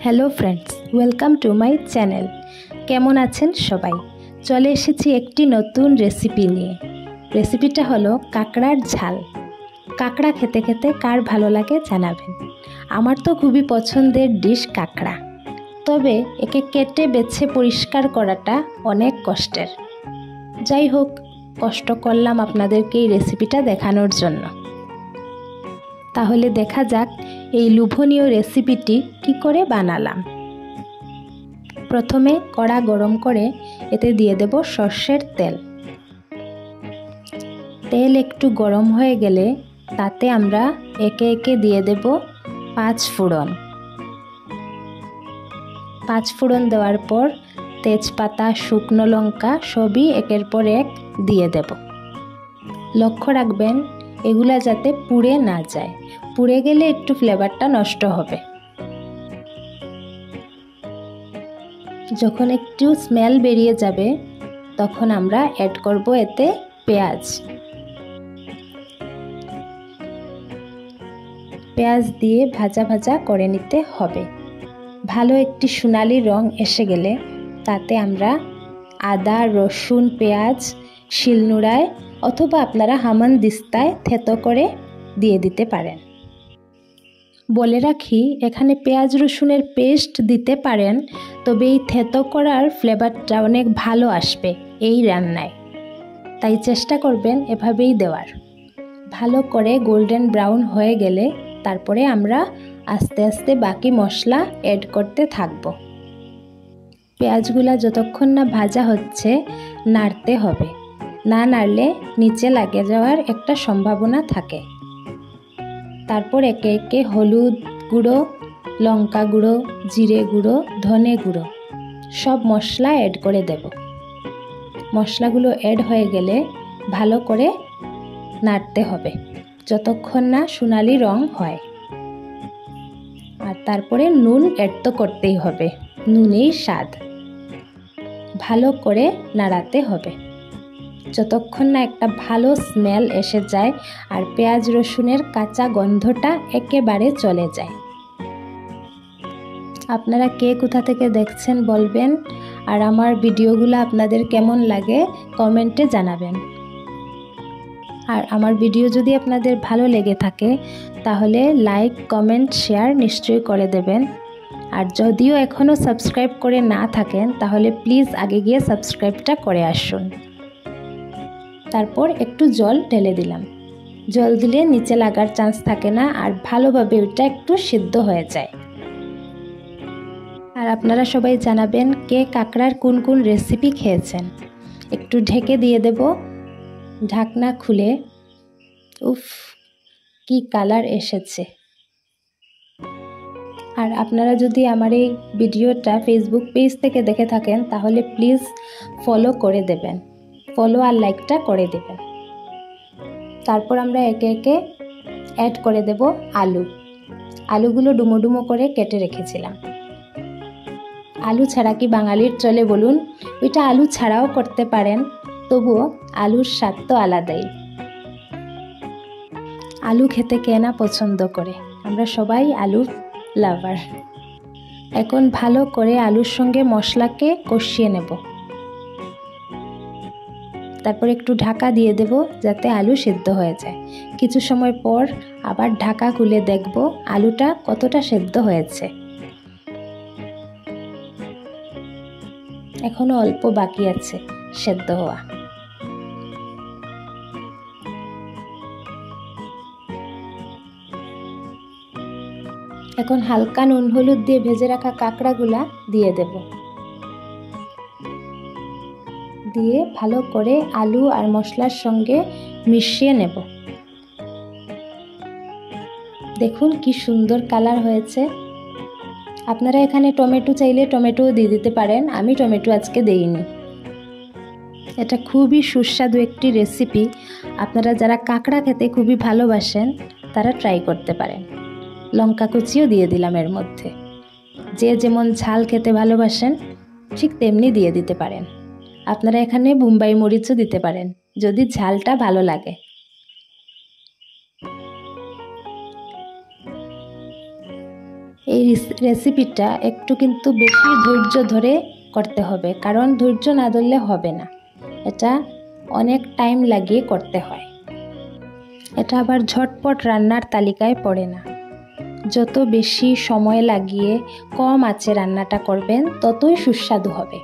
Hello friends, welcome to my channel. কেমন আছেন সবাই? চলে এসেছি একটি নতুন রেসিপি নিয়ে। রেসিপিটা হলো কাঁকড়ার ঝাল। কাঁকড়া খেতে খেতে কার ভালো লাগে জানাবেন। আমার তো খুবই পছন্দের ডিশ কাঁকড়া, তবে একে কেটে বেছে পরিষ্কার করাটা অনেক কষ্টের। যাই হোক, কষ্ট করলাম আপনাদেরকে এই রেসিপিটা দেখানোর জন্য। তাহলে দেখা যাক এই লোভনীয় রেসিপিটি কি করে বানালাম। প্রথমে কড়া গরম করে এতে দিয়ে দেব সর্ষের তেল। তেল একটু গরম হয়ে গেলে তাতে আমরা একে একে দিয়ে দেব 5 ফোড়ন। 5 ফোড়ন দেওয়ার পর তেজপাতা, শুকনো লঙ্কা সবই একের পর এক দিয়ে দেব। লক্ষ্য রাখবেন এগুলা যাতে পুড়ে না যায়, পুড়ে গেলে একটু ফ্লেভারটা নষ্ট হবে। যখন একটু স্মেল বেরিয়ে যাবে তখন আমরা অ্যাড করব এতে পেঁয়াজ। পেঁয়াজ দিয়ে ভাজা ভাজা করে নিতে হবে। ভালো একটি সোনালি রং এসে গেলে তাতে আমরা আদা, রসুন, পেঁয়াজ শিলনোড়ায় অথবা আপনারা হামানদিস্তায় থেতো করে দিয়ে দিতে পারেন। বলে রাখি, এখানে পেঁয়াজ রসুনের পেস্ট দিতে পারেন, তবে এই থেতো করার ফ্লেভারটা অনেক ভালো আসবে এই রান্নায়, তাই চেষ্টা করবেন এভাবেই দেওয়ার। ভালো করে গোল্ডেন ব্রাউন হয়ে গেলে তারপরে আমরা আস্তে আস্তে বাকি মশলা অ্যাড করতে থাকব। পেঁয়াজগুলা যতক্ষণ না ভাজা হচ্ছে নাড়তে হবে, না নাড়লে নিচে লাগে যাওয়ার একটা সম্ভাবনা থাকে। তারপর একে একে হলুদ গুঁড়ো, লঙ্কা গুঁড়ো, জিরে গুঁড়ো, ধনে গুঁড়ো সব মশলা অ্যাড করে দেব। মশলাগুলো অ্যাড হয়ে গেলে ভালো করে নাড়তে হবে যতক্ষণ না সোনালি রং হয়। আর তারপরে নুন অ্যাড তো করতেই হবে, নুনেই স্বাদ। ভালো করে নাড়াতে হবে যতক্ষণ না একটা ভালো স্মেল এসে যায় আর পেঁয়াজ রসুনের কাঁচা গন্ধটা একেবারে চলে যায়। আপনারা কে কোথা থেকে দেখছেন বলবেন, আর আমার ভিডিওগুলো আপনাদের কেমন লাগে কমেন্টে জানাবেন। আর আমার ভিডিও যদি আপনাদের ভালো লেগে থাকে তাহলে লাইক, কমেন্ট, শেয়ার নিশ্চয়ই করে দেবেন। আর যদিও এখনও সাবস্ক্রাইব করে না থাকেন তাহলে প্লিজ আগে গিয়ে সাবস্ক্রাইবটা করে আসুন। তারপর একটু জল ঢেলে দিলাম। জল দিলে নিচে লাগার চান্স থাকে না আর ভালোভাবে ওটা একটু সিদ্ধ হয়ে যায়। আর আপনারা সবাই জানাবেন কে কাঁকড়ার কোন কোন রেসিপি খেয়েছেন। একটু ঢেকে দিয়ে দেব। ঢাকনা খুলে উফ, কি কালার এসেছে। আর আপনারা যদি আমার এই ভিডিওটা ফেসবুক পেজ থেকে দেখে থাকেন তাহলে প্লিজ ফলো করে দেবেন, ফলো আর লাইকটা করে দেবেন। তারপর আমরা একে একে অ্যাড করে দেব আলু। আলুগুলো ডুমো ডুমো করে কেটে রেখেছিলাম। আলু ছাড়া কি বাঙালির চলে বলুন? ওইটা আলু ছাড়াও করতে পারেন, তবুও আলুর স্বাদ তো আলাদাই। আলু খেতে কে না পছন্দ করে, আমরা সবাই আলু লাভার। এখন ভালো করে আলুর সঙ্গে মশলাকে কষিয়ে নেব। তারপর একটু ঢাকা দিয়ে দেব যাতে আলু সেদ্ধ হয়ে যায়। কিছু সময় পর আবার ঢাকা খুলে দেখব আলুটা কতটা সেদ্ধ হয়েছে। এখনো অল্প বাকি আছে সেদ্ধ হওয়া। এখন হালকা নুন হলুদ দিয়ে ভেজে রাখা কাঁকড়াগুলা দিয়ে দেব। দিয়ে ভালো করে আলু আর মশলার সঙ্গে মিশিয়ে নেব। দেখুন কি সুন্দর কালার হয়েছে। আপনারা এখানে টমেটো চাইলে টমেটোও দিয়ে দিতে পারেন, আমি টমেটো আজকে দেইনি। এটা খুবই সুস্বাদু একটি রেসিপি। আপনারা যারা কাঁকড়া খেতে খুবই ভালোবাসেন তারা ট্রাই করতে পারেন। লঙ্কা কুচিও দিয়ে দিলাম এর মধ্যে। যে যেমন ঝাল খেতে ভালোবাসেন ঠিক তেমনি দিয়ে দিতে পারেন। আপনারা এখানে বোম্বাই মরিচও দিতে পারেন যদি ঝালটা ভালো লাগে। এই রেসিপিটা একটু কিন্তু বেশি ধৈর্য ধরে করতে হবে, কারণ ধৈর্য না ধরলে হবে না। এটা অনেক টাইম লাগিয়ে করতে হয়। এটা আবার ঝটপট রান্নার তালিকায় পড়ে না। যত বেশি সময় লাগিয়ে কম আঁচে রান্নাটা করবেন ততই সুস্বাদু হবে।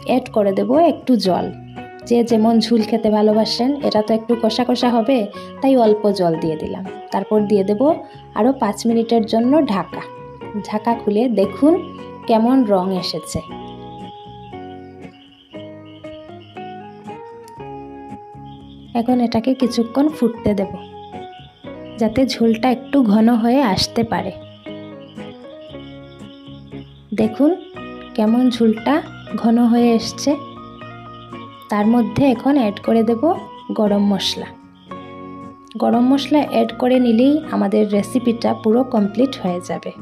অ্যাড করে দেব একটু জল, যে যেমন ঝোল খেতে ভালোবাসেন। এটা তো একটু কষা কষা হবে, তাই অল্প জল দিয়ে দিলাম। তারপর দিয়ে দেব আরও 5 মিনিটের জন্য ঢাকা খুলে দেখুন কেমন রং এসেছে। এখন এটাকে কিছুক্ষণ ফুটতে দেব, যাতে ঝোলটা একটু ঘন হয়ে আসতে পারে। দেখুন কেমন ঝোলটা ঘন হয়ে এসছে। তার মধ্যে এখন অ্যাড করে দেব গরম মশলা। গরম মশলা অ্যাড করে নিলেই আমাদের রেসিপিটা পুরো কমপ্লিট হয়ে যাবে।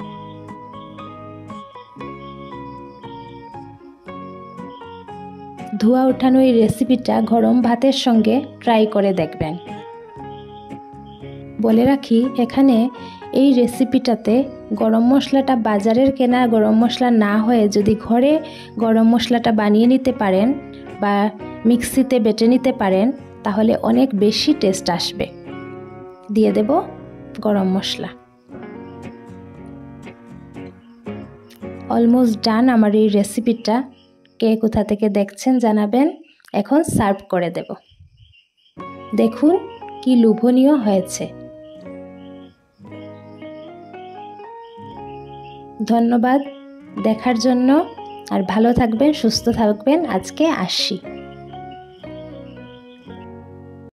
ধোয়া ওঠানো এই রেসিপিটা গরম ভাতের সঙ্গে ট্রাই করে দেখবেন। বলে রাখি, এখানে এই রেসিপিটাতে গরম মশলাটা বাজারের কেনা গরম মশলা না হয়ে যদি ঘরে গরম মশলাটা বানিয়ে নিতে পারেন বা মিক্সিতে বেটে নিতে পারেন, তাহলে অনেক বেশি টেস্ট আসবে। দিয়ে দেব গরম মশলা। অলমোস্ট ডান আমার এই রেসিপিটা। কে কোথা থেকে দেখছেন জানাবেন। এখন সার্ভ করে দেব। দেখুন কি লোভনীয় হয়েছে। ধন্যবাদ দেখার জন্য। আর ভালো থাকবেন, সুস্থ থাকবেন। আজকে আসি।